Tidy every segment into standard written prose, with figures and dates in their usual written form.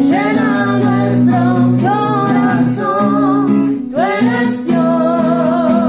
llena nuestro corazón. Tú eres Dios.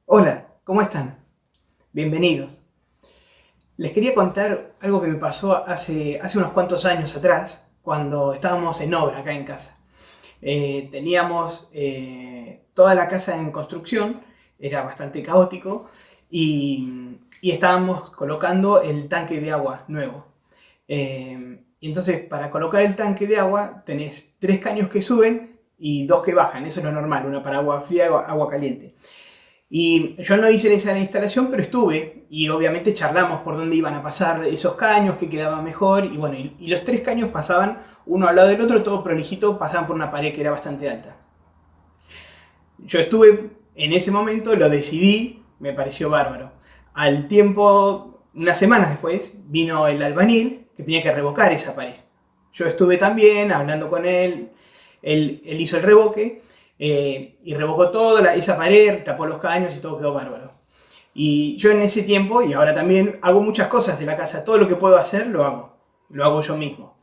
Hola, ¿cómo están? Bienvenidos. Les quería contar algo que me pasó hace unos cuantos años atrás, cuando estábamos en obra acá en casa. Teníamos toda la casa en construcción, era bastante caótico, y estábamos colocando el tanque de agua nuevo. Y entonces, para colocar el tanque de agua, tenés 3 caños que suben y 2 que bajan, eso es lo normal, una para agua fría y agua caliente. Y yo no hice esa instalación, pero estuve y obviamente charlamos por dónde iban a pasar esos caños, qué quedaba mejor. Y bueno, y los 3 caños pasaban uno al lado del otro, todo prolijito, pasaban por una pared que era bastante alta. Yo estuve en ese momento, lo decidí, me pareció bárbaro. Al tiempo, unas semanas después, vino el albañil que tenía que revocar esa pared. Yo estuve también hablando con él, él hizo el revoque y revocó toda esa pared, tapó los caños y todo quedó bárbaro. Y yo en ese tiempo, y ahora también, hago muchas cosas de la casa, todo lo que puedo hacer lo hago yo mismo.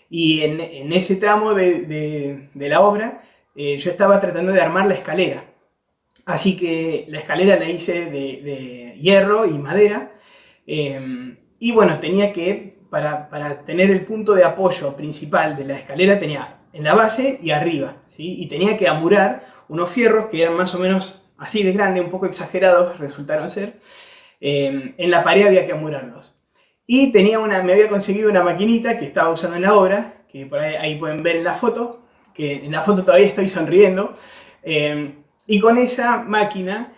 Y en ese tramo de la obra, yo estaba tratando de armar la escalera. Así que la escalera la hice de hierro y madera. Y bueno, tenía que, para tener el punto de apoyo principal de la escalera, tenía en la base y arriba, ¿sí? Y tenía que amurar unos fierros que eran más o menos así de grande, un poco exagerados, resultaron ser. En la pared había que amurarlos. Y me había conseguido una maquinita que estaba usando en la obra, que por ahí pueden ver en la foto, que en la foto todavía estoy sonriendo. Eh, y con esa máquina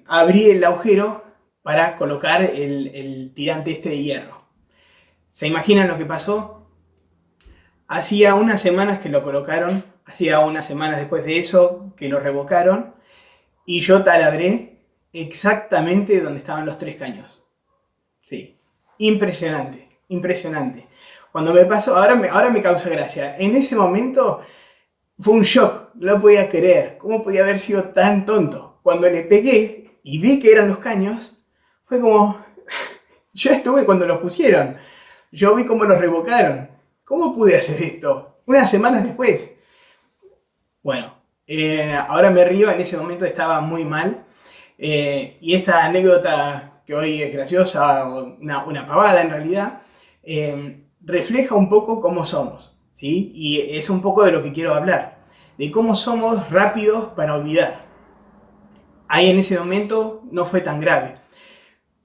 abrí el agujero para colocar el tirante este de hierro. ¿Se imaginan lo que pasó? Hacía unas semanas que lo colocaron, hacía unas semanas después de eso que lo revocaron, y yo taladré exactamente donde estaban los 3 caños. Sí, impresionante, impresionante. Cuando me pasó, ahora me causa gracia. En ese momento fue un shock, no lo podía creer. ¿Cómo podía haber sido tan tonto? Cuando le pegué y vi que eran los caños, fue como, yo estuve cuando los pusieron. Yo vi cómo los revocaron. ¿Cómo pude hacer esto? Unas semanas después. Bueno, ahora me río, en ese momento estaba muy mal. Y esta anécdota, que hoy es graciosa, una pavada en realidad, refleja un poco cómo somos, ¿sí? Y es un poco de lo que quiero hablar, de cómo somos rápidos para olvidar. Ahí en ese momento no fue tan grave,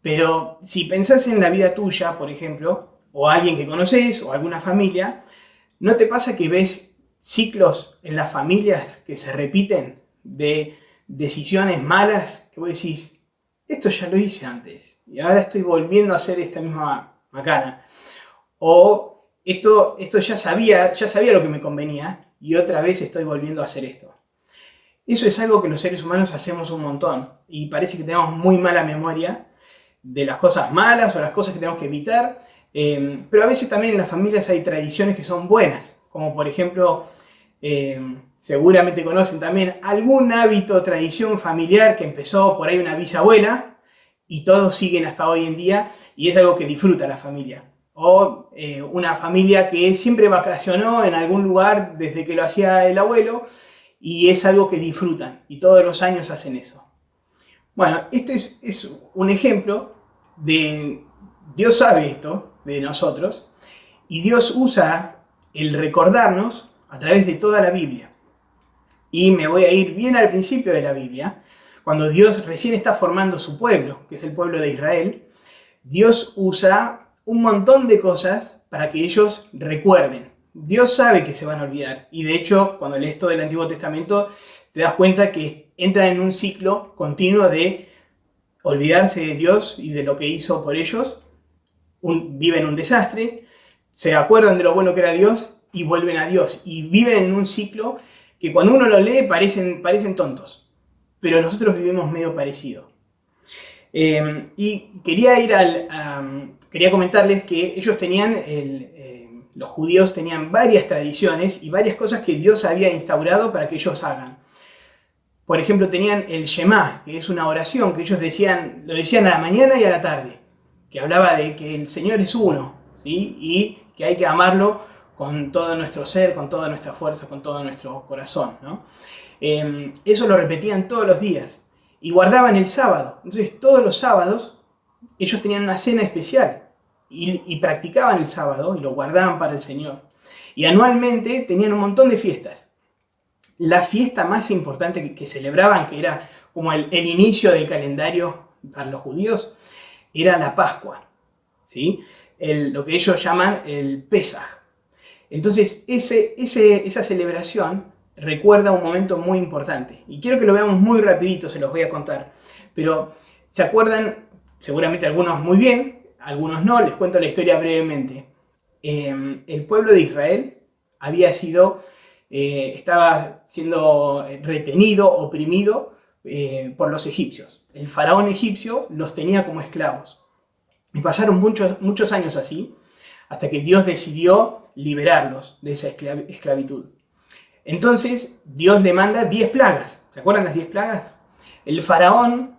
pero si pensás en la vida tuya, por ejemplo, o alguien que conoces, o alguna familia, ¿no te pasa que ves ciclos en las familias que se repiten de decisiones malas que vos decís, esto ya lo hice antes y ahora estoy volviendo a hacer esta misma macana? O esto ya sabía lo que me convenía y otra vez estoy volviendo a hacer esto. Eso es algo que los seres humanos hacemos un montón y parece que tenemos muy mala memoria de las cosas malas o las cosas que tenemos que evitar, pero a veces también en las familias hay tradiciones que son buenas, como por ejemplo, seguramente conocen también algún hábito, tradición familiar que empezó por ahí una bisabuela y todos siguen hasta hoy en día y es algo que disfruta la familia. O una familia que siempre vacacionó en algún lugar desde que lo hacía el abuelo y es algo que disfrutan y todos los años hacen eso. Bueno, esto es un ejemplo de, Dios sabe esto de nosotros y Dios usa el recordarnos a través de toda la Biblia. Y me voy a ir bien al principio de la Biblia, cuando Dios recién está formando su pueblo, que es el pueblo de Israel. Dios usa un montón de cosas para que ellos recuerden. Dios sabe que se van a olvidar. Y de hecho, cuando lees todo el Antiguo Testamento, te das cuenta que entran en un ciclo continuo de olvidarse de Dios y de lo que hizo por ellos. Viven un desastre, se acuerdan de lo bueno que era Dios y vuelven a Dios. Y viven en un ciclo que cuando uno lo lee parecen tontos. Pero nosotros vivimos medio parecido. Y quería comentarles que ellos tenían, los judíos tenían varias tradiciones y varias cosas que Dios había instaurado para que ellos hagan. Por ejemplo, tenían el Shema, que es una oración que ellos lo decían a la mañana y a la tarde, que hablaba de que el Señor es uno, ¿sí? Y que hay que amarlo con todo nuestro ser, con toda nuestra fuerza, con todo nuestro corazón, ¿no? Eso lo repetían todos los días. y guardaban el sábado. Entonces todos los sábados ellos tenían una cena especial y practicaban el sábado y lo guardaban para el Señor. Y anualmente tenían un montón de fiestas. La fiesta más importante que celebraban, que era como el inicio del calendario para los judíos, era la Pascua, ¿sí? Lo que ellos llaman el Pesaj. Entonces esa celebración recuerda un momento muy importante. Y quiero que lo veamos muy rapidito, se los voy a contar. Pero se acuerdan, seguramente algunos muy bien, algunos no, les cuento la historia brevemente. El pueblo de Israel estaba siendo retenido, oprimido por los egipcios. El faraón egipcio los tenía como esclavos. Y pasaron muchos años así, hasta que Dios decidió liberarlos de esa esclavitud. Entonces Dios le manda 10 plagas. ¿Se acuerdan las 10 plagas? El faraón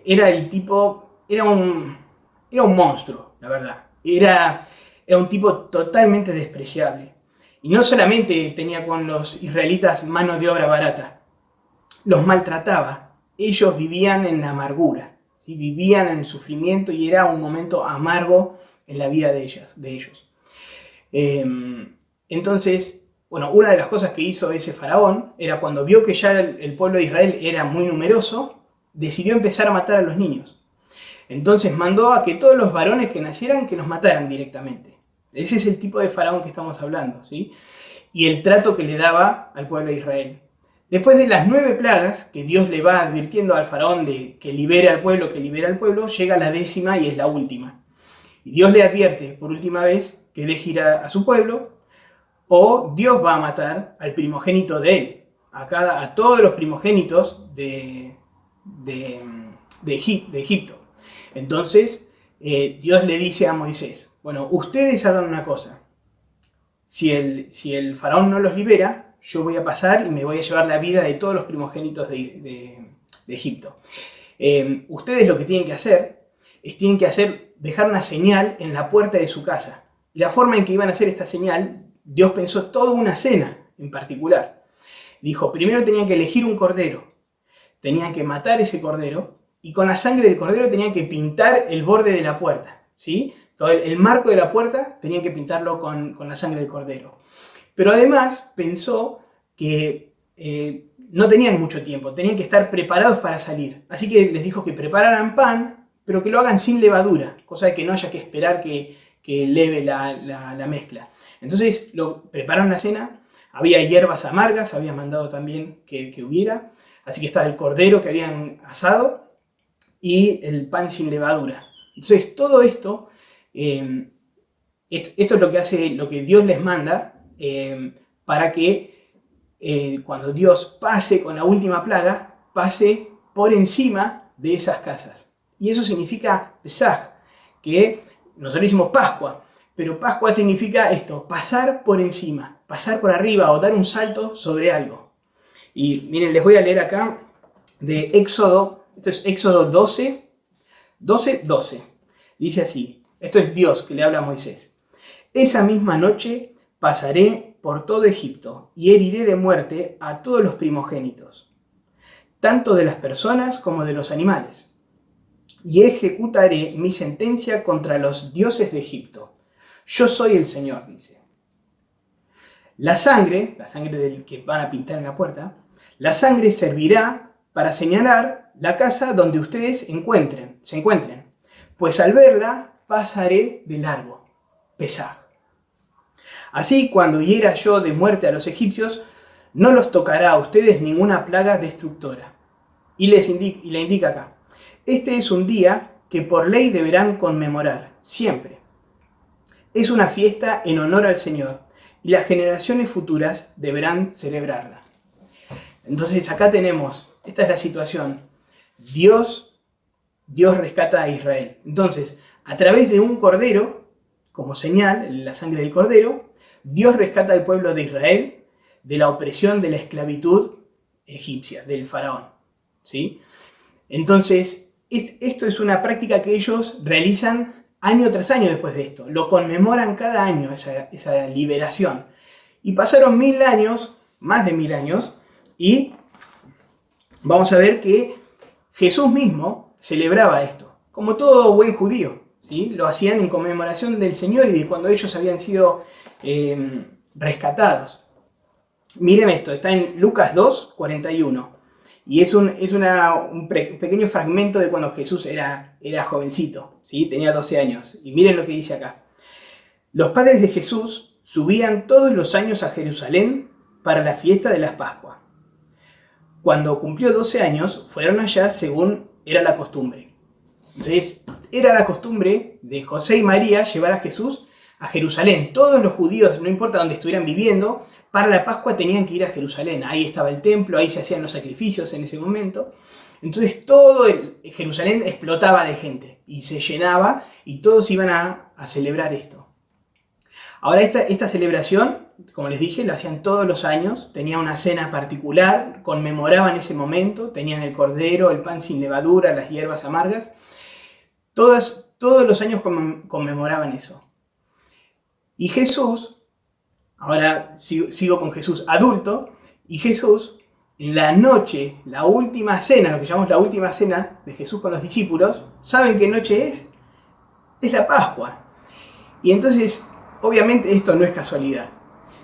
era un monstruo, la verdad. Era un tipo totalmente despreciable. Y no solamente tenía con los israelitas mano de obra barata, los maltrataba. Ellos vivían en la amargura, ¿sí? Vivían en el sufrimiento y era un momento amargo en la vida de ellos. Entonces, bueno, una de las cosas que hizo ese faraón era cuando vio que ya el pueblo de Israel era muy numeroso, decidió empezar a matar a los niños. Entonces mandó a que todos los varones que nacieran, que los mataran directamente. Ese es el tipo de faraón que estamos hablando, ¿sí? Y el trato que le daba al pueblo de Israel. Después de las 9 plagas, que Dios le va advirtiendo al faraón de que libere al pueblo, llega la 10ª y es la última. Y Dios le advierte por última vez que deje ir a su pueblo, o Dios va a matar al primogénito de él, a todos los primogénitos de Egipto. Entonces, Dios le dice a Moisés, bueno, ustedes hagan una cosa, si el faraón no los libera, yo voy a pasar y me voy a llevar la vida de todos los primogénitos de Egipto. Ustedes lo que tienen que hacer es dejar una señal en la puerta de su casa. Y la forma en que iban a hacer esta señal, Dios pensó toda una cena en particular. Dijo, primero tenían que elegir un cordero, tenían que matar ese cordero, y con la sangre del cordero tenían que pintar el borde de la puerta, ¿sí? Todo el marco de la puerta tenían que pintarlo con la sangre del cordero. Pero además pensó que no tenían mucho tiempo, tenían que estar preparados para salir. Así que les dijo que prepararan pan, pero que lo hagan sin levadura, cosa de que no haya que esperar que leve la mezcla. Entonces prepararon la cena, había hierbas amargas, habían mandado también que hubiera, así que estaba el cordero que habían asado y el pan sin levadura. Entonces todo esto es lo que Dios les manda para que cuando Dios pase con la última plaga, pase por encima de esas casas. Y eso significa Pesaj, que nosotros decimos Pascua, pero Pascua significa esto, pasar por encima, pasar por arriba o dar un salto sobre algo. Y miren, les voy a leer acá de Éxodo, esto es Éxodo 12. Dice así, esto es Dios que le habla a Moisés. Esa misma noche pasaré por todo Egipto y heriré de muerte a todos los primogénitos, tanto de las personas como de los animales. Y ejecutaré mi sentencia contra los dioses de Egipto. Yo soy el Señor, dice. La sangre del que van a pintar en la puerta, la sangre servirá para señalar la casa donde ustedes se encuentren, pues al verla pasaré de largo. Pesaj. Así, cuando hiera yo de muerte a los egipcios, no los tocará a ustedes ninguna plaga destructora. Y le indica acá, este es un día que por ley deberán conmemorar, siempre. Es una fiesta en honor al Señor, y las generaciones futuras deberán celebrarla. Entonces acá tenemos, esta es la situación, Dios rescata a Israel. Entonces, a través de un cordero, como señal, la sangre del cordero, Dios rescata al pueblo de Israel de la opresión de la esclavitud egipcia, del faraón, ¿sí? Entonces, esto es una práctica que ellos realizan año tras año después de esto. Lo conmemoran cada año, esa liberación. Y pasaron 1000 años, más de 1000 años, y vamos a ver que Jesús mismo celebraba esto, como todo buen judío, ¿sí? Lo hacían en conmemoración del Señor y de cuando ellos habían sido rescatados. Miren esto, está en Lucas 2, 41. Y es un pequeño fragmento de cuando Jesús era jovencito, ¿sí? Tenía 12 años. Y miren lo que dice acá. Los padres de Jesús subían todos los años a Jerusalén para la fiesta de las Pascuas. Cuando cumplió 12 años, fueron allá según era la costumbre. Entonces, era la costumbre de José y María llevar a Jesús a Jerusalén. Todos los judíos, no importa dónde estuvieran viviendo, para la Pascua tenían que ir a Jerusalén. Ahí estaba el templo, ahí se hacían los sacrificios en ese momento. Entonces todo Jerusalén explotaba de gente y se llenaba y todos iban a celebrar esto. Ahora esta celebración, como les dije, la hacían todos los años, tenía una cena particular, conmemoraban ese momento, tenían el cordero, el pan sin levadura, las hierbas amargas. Todos los años conmemoraban eso. Y Jesús, ahora sigo con Jesús adulto, y Jesús, en la noche, la última cena, lo que llamamos la última cena de Jesús con los discípulos, ¿saben qué noche es? Es la Pascua. Y entonces, obviamente esto no es casualidad.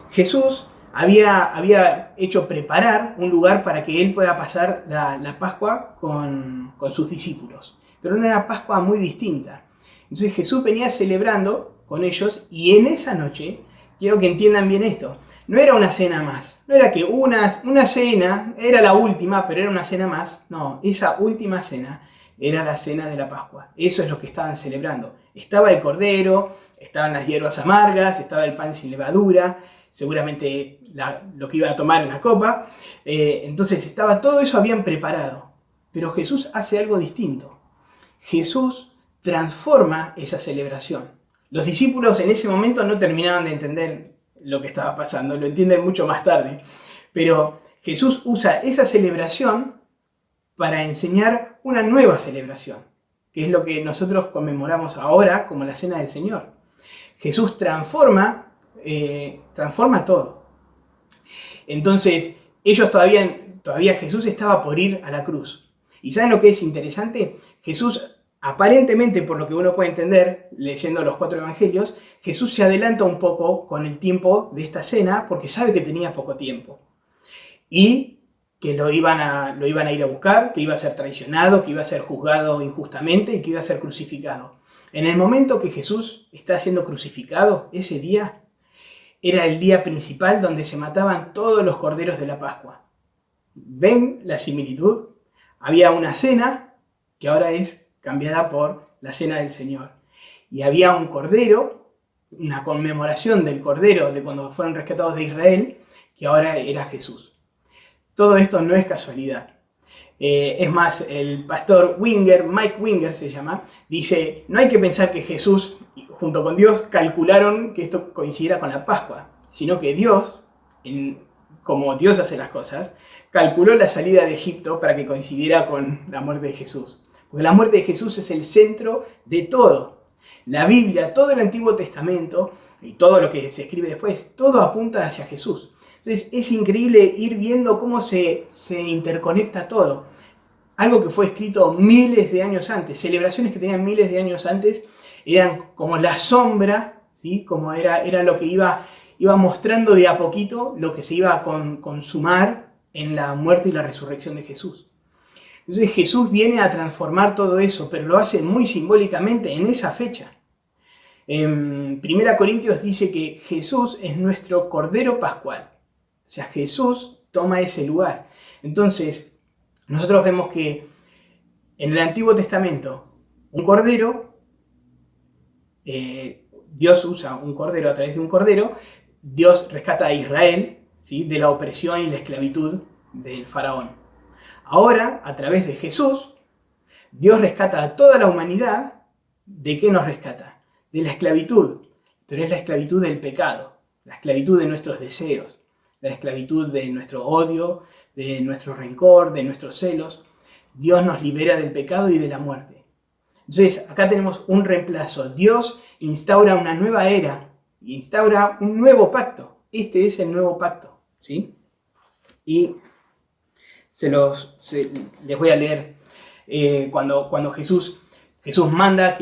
Jesús había hecho preparar un lugar para que él pueda pasar la Pascua con sus discípulos. Pero una Pascua muy distinta. Entonces Jesús venía celebrando con ellos y en esa noche, quiero que entiendan bien esto, no era una cena más. No era que una cena, era la última, pero era una cena más. No, esa última cena era la cena de la Pascua. Eso es lo que estaban celebrando. Estaba el cordero, estaban las hierbas amargas, estaba el pan sin levadura, seguramente lo que iba a tomar en la copa. Entonces estaba todo eso, habían preparado. Pero Jesús hace algo distinto. Jesús transforma esa celebración. Los discípulos en ese momento no terminaban de entender lo que estaba pasando, lo entienden mucho más tarde. Pero Jesús usa esa celebración para enseñar una nueva celebración, que es lo que nosotros conmemoramos ahora como la Cena del Señor. Jesús transforma todo. Entonces, ellos todavía Jesús estaba por ir a la cruz. ¿Y saben lo que es interesante? Jesús, aparentemente, por lo que uno puede entender, leyendo los 4 evangelios, Jesús se adelanta un poco con el tiempo de esta cena porque sabe que tenía poco tiempo. Y que lo iban a ir a buscar, que iba a ser traicionado, que iba a ser juzgado injustamente y que iba a ser crucificado. En el momento que Jesús está siendo crucificado, ese día, era el día principal donde se mataban todos los corderos de la Pascua. ¿Ven la similitud? Había una cena que ahora es cambiada por la Cena del Señor. Y había un cordero, una conmemoración del cordero de cuando fueron rescatados de Israel, que ahora era Jesús. Todo esto no es casualidad. Es más, el pastor Winger, Mike Winger se llama, dice, no hay que pensar que Jesús junto con Dios calcularon que esto coincidiera con la Pascua, sino que Dios, como Dios hace las cosas, calculó la salida de Egipto para que coincidiera con la muerte de Jesús. Porque la muerte de Jesús es el centro de todo. La Biblia, todo el Antiguo Testamento y todo lo que se escribe después, todo apunta hacia Jesús. Entonces es increíble ir viendo cómo se interconecta todo. Algo que fue escrito miles de años antes, celebraciones que tenían miles de años antes, eran como la sombra, ¿sí? Como era lo que iba mostrando de a poquito lo que se iba a consumar en la muerte y la resurrección de Jesús. Entonces Jesús viene a transformar todo eso, pero lo hace muy simbólicamente en esa fecha. En 1 Corintios dice que Jesús es nuestro Cordero Pascual. O sea, Jesús toma ese lugar. Entonces, nosotros vemos que en el Antiguo Testamento, un cordero, Dios usa un cordero a través de un cordero, Dios rescata a Israel, ¿sí? De la opresión y la esclavitud del faraón. Ahora, a través de Jesús, Dios rescata a toda la humanidad. ¿De qué nos rescata? De la esclavitud, pero es la esclavitud del pecado, la esclavitud de nuestros deseos, la esclavitud de nuestro odio, de nuestro rencor, de nuestros celos. Dios nos libera del pecado y de la muerte. Entonces, acá tenemos un reemplazo. Dios instaura una nueva era, instaura un nuevo pacto. Este es el nuevo pacto, ¿sí? Y les voy a leer cuando Jesús manda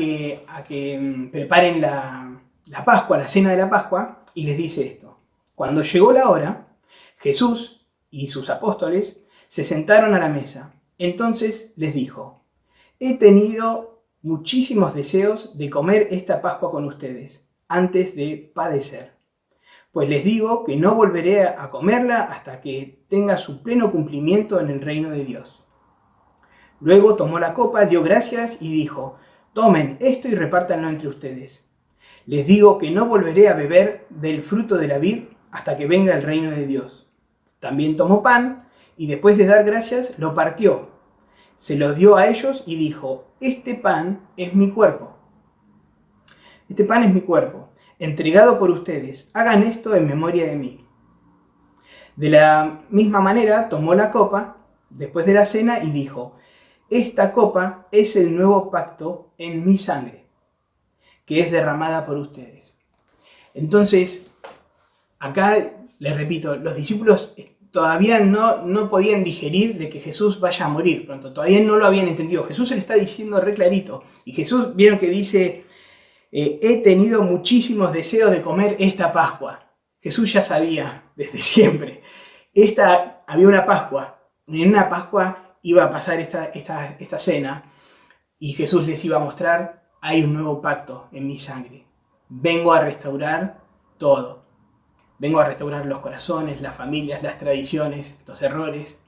a que preparen la Pascua, la cena de la Pascua, y les dice esto. Cuando llegó la hora, Jesús y sus apóstoles se sentaron a la mesa. Entonces les dijo: he tenido muchísimos deseos de comer esta Pascua con ustedes, antes de padecer. Pues les digo que no volveré a comerla hasta que tenga su pleno cumplimiento en el reino de Dios. Luego tomó la copa, dio gracias y dijo: tomen esto y repártanlo entre ustedes. Les digo que no volveré a beber del fruto de la vid hasta que venga el reino de Dios. También tomó pan y después de dar gracias lo partió. Se lo dio a ellos y dijo: este pan es mi cuerpo. Este pan es mi cuerpo, entregado por ustedes. Hagan esto en memoria de mí. De la misma manera tomó la copa después de la cena y dijo: esta copa es el nuevo pacto en mi sangre, que es derramada por ustedes. Entonces, acá les repito, los discípulos todavía no podían digerir de que Jesús vaya a morir pronto, todavía no lo habían entendido. Jesús se lo está diciendo re clarito, y Jesús, vieron que dice: he tenido muchísimos deseos de comer esta Pascua. Jesús ya sabía desde siempre. Había una Pascua, y en una Pascua iba a pasar esta cena, y Jesús les iba a mostrar: hay un nuevo pacto en mi sangre. Vengo a restaurar todo. Vengo a restaurar los corazones, las familias, las tradiciones, los errores.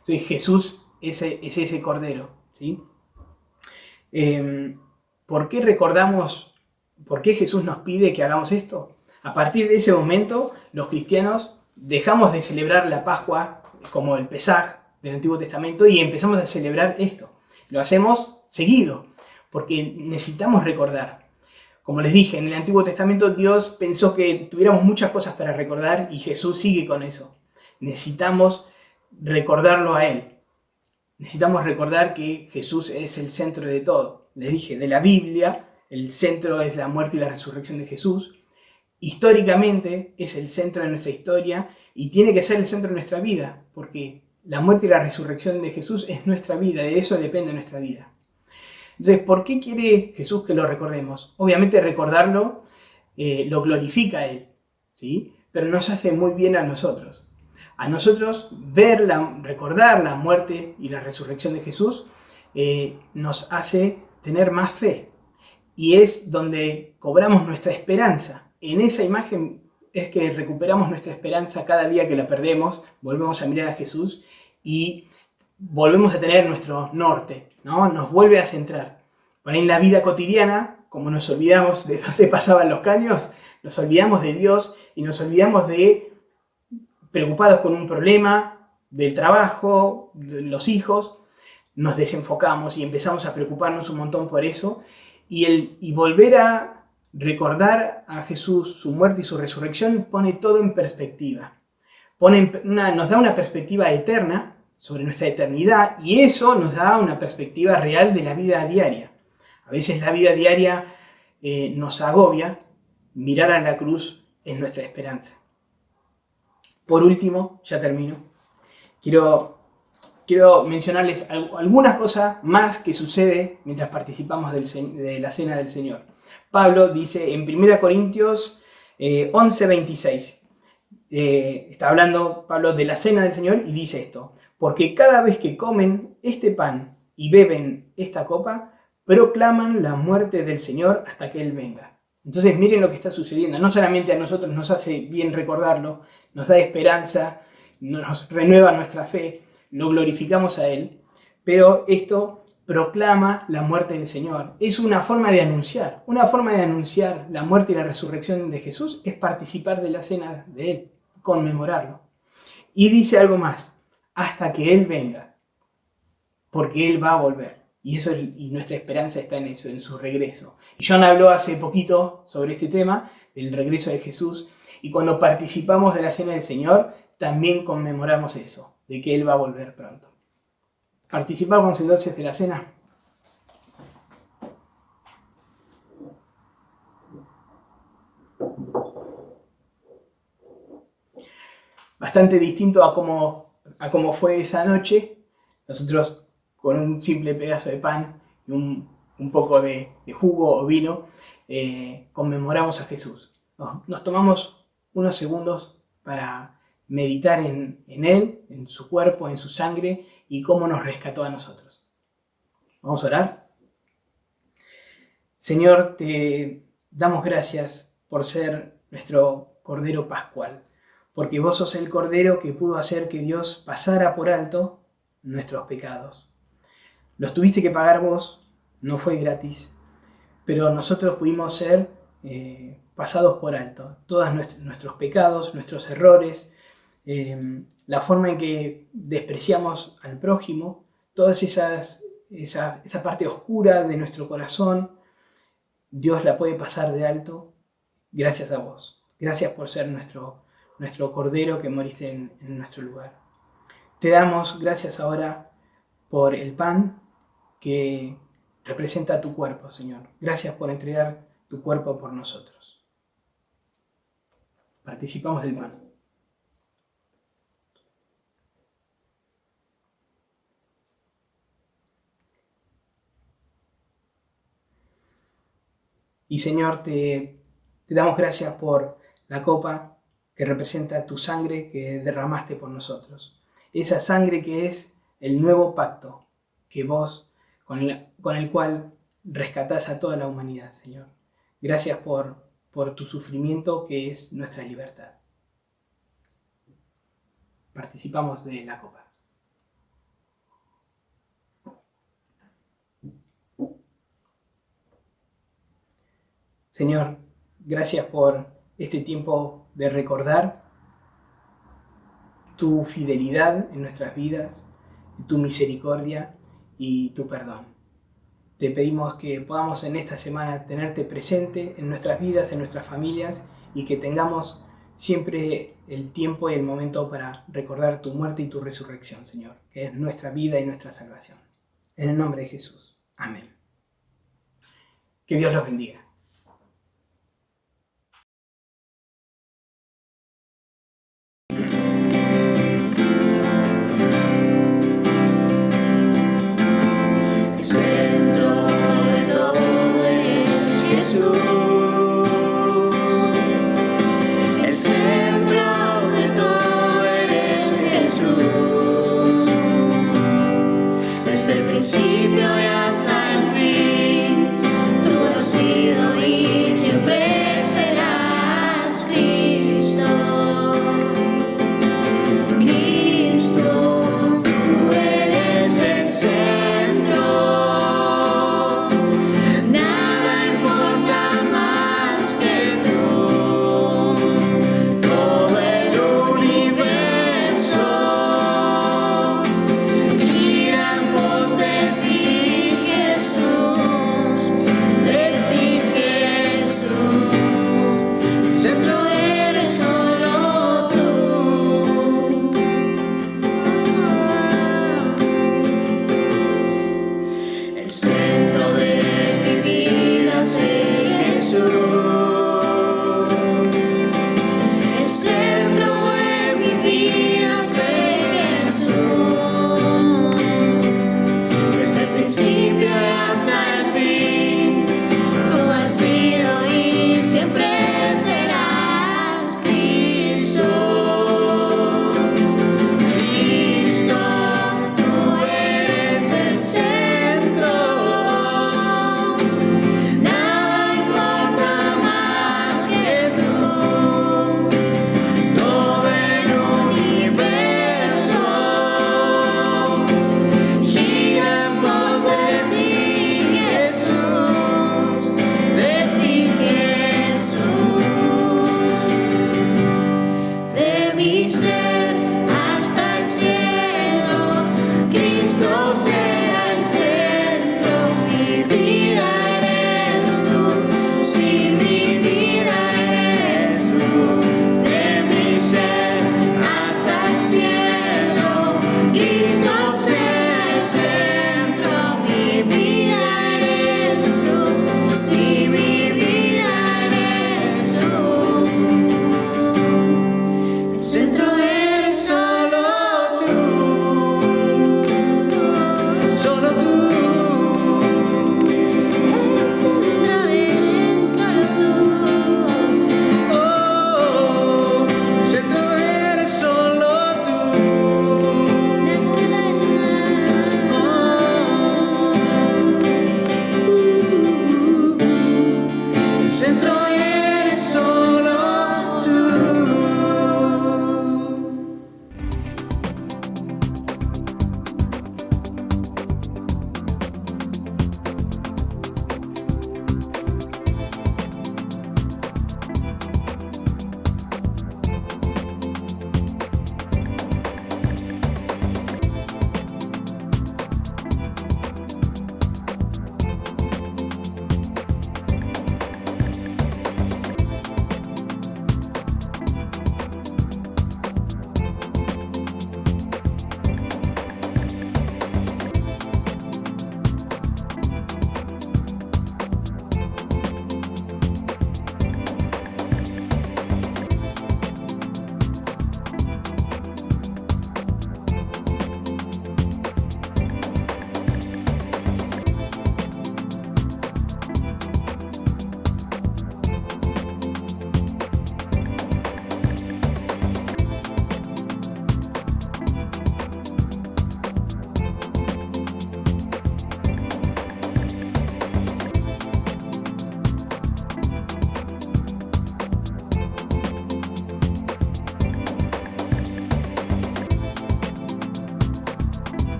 Entonces Jesús es ese Cordero, ¿sí? ¿Por qué recordamos, por qué Jesús nos pide que hagamos esto? A partir de ese momento, los cristianos dejamos de celebrar la Pascua como el Pesaj del Antiguo Testamento y empezamos a celebrar esto. Lo hacemos seguido, porque necesitamos recordar. Como les dije, en el Antiguo Testamento Dios pensó que tuviéramos muchas cosas para recordar y Jesús sigue con eso. Necesitamos recordarlo a Él. Necesitamos recordar que Jesús es el centro de todo. Les dije, de la Biblia, el centro es la muerte y la resurrección de Jesús. Históricamente es el centro de nuestra historia y tiene que ser el centro de nuestra vida, porque la muerte y la resurrección de Jesús es nuestra vida, de eso depende nuestra vida. Entonces, ¿por qué quiere Jesús que lo recordemos? Obviamente recordarlo lo glorifica a Él, ¿sí? Pero nos hace muy bien a nosotros. A nosotros recordar la muerte y la resurrección de Jesús nos hace tener más fe. Y es donde cobramos nuestra esperanza. En esa imagen es que recuperamos nuestra esperanza cada día que la perdemos, volvemos a mirar a Jesús y volvemos a tener nuestro norte, ¿no? Nos vuelve a centrar. Por ahí en la vida cotidiana, como nos olvidamos de dónde pasaban los caños, nos olvidamos de Dios y nos olvidamos de preocupados con un problema, del trabajo, de los hijos, nos desenfocamos y empezamos a preocuparnos un montón por eso y volver a recordar a Jesús, su muerte y su resurrección pone todo en perspectiva. Nos da una perspectiva eterna sobre nuestra eternidad y eso nos da una perspectiva real de la vida diaria. A veces la vida diaria nos agobia, mirar a la cruz es nuestra esperanza. Por último, ya termino, quiero mencionarles algunas cosas más que sucede mientras participamos de la Cena del Señor. Pablo dice en 1 Corintios 11:26, está hablando Pablo de la Cena del Señor y dice esto: porque cada vez que comen este pan y beben esta copa, proclaman la muerte del Señor hasta que Él venga. Entonces miren lo que está sucediendo. No solamente a nosotros nos hace bien recordarlo, nos da esperanza, nos renueva nuestra fe, lo glorificamos a Él, pero esto proclama la muerte del Señor. Es una forma de anunciar. Una forma de anunciar la muerte y la resurrección de Jesús es participar de la cena de Él, conmemorarlo. Y dice algo más: hasta que Él venga, porque Él va a volver. Y nuestra esperanza está en eso, en su regreso. Y John habló hace poquito sobre este tema, del regreso de Jesús, y cuando participamos de la Cena del Señor, también conmemoramos eso, de que Él va a volver pronto. ¿Participamos entonces de la cena? Bastante distinto a cómo fue esa noche. Nosotros con un simple pedazo de pan y un poco de jugo o vino, conmemoramos a Jesús. Nos tomamos unos segundos para meditar en Él, en su cuerpo, en su sangre y cómo nos rescató a nosotros. Vamos a orar. Señor, te damos gracias por ser nuestro Cordero Pascual, porque vos sos el Cordero que pudo hacer que Dios pasara por alto nuestros pecados. Los tuviste que pagar vos, no fue gratis, pero nosotros pudimos ser pasados por alto. Todos nuestros pecados, nuestros errores, la forma en que despreciamos al prójimo, toda esa parte oscura de nuestro corazón, Dios la puede pasar de alto gracias a vos. Gracias por ser nuestro Cordero que moriste en nuestro lugar. Te damos gracias ahora por el pan que representa tu cuerpo, Señor. Gracias por entregar tu cuerpo por nosotros. Participamos del pan. Y Señor, te damos gracias por la copa que representa tu sangre que derramaste por nosotros. Esa sangre que es el nuevo pacto que vos, con el cual rescatás a toda la humanidad, Señor. Gracias por tu sufrimiento que es nuestra libertad. Participamos de la copa. Señor, gracias por este tiempo de recordar tu fidelidad en nuestras vidas, tu misericordia y tu perdón. Te pedimos que podamos en esta semana tenerte presente en nuestras vidas, en nuestras familias, y que tengamos siempre el tiempo y el momento para recordar tu muerte y tu resurrección, Señor, que es nuestra vida y nuestra salvación. En el nombre de Jesús. Amén. Que Dios los bendiga.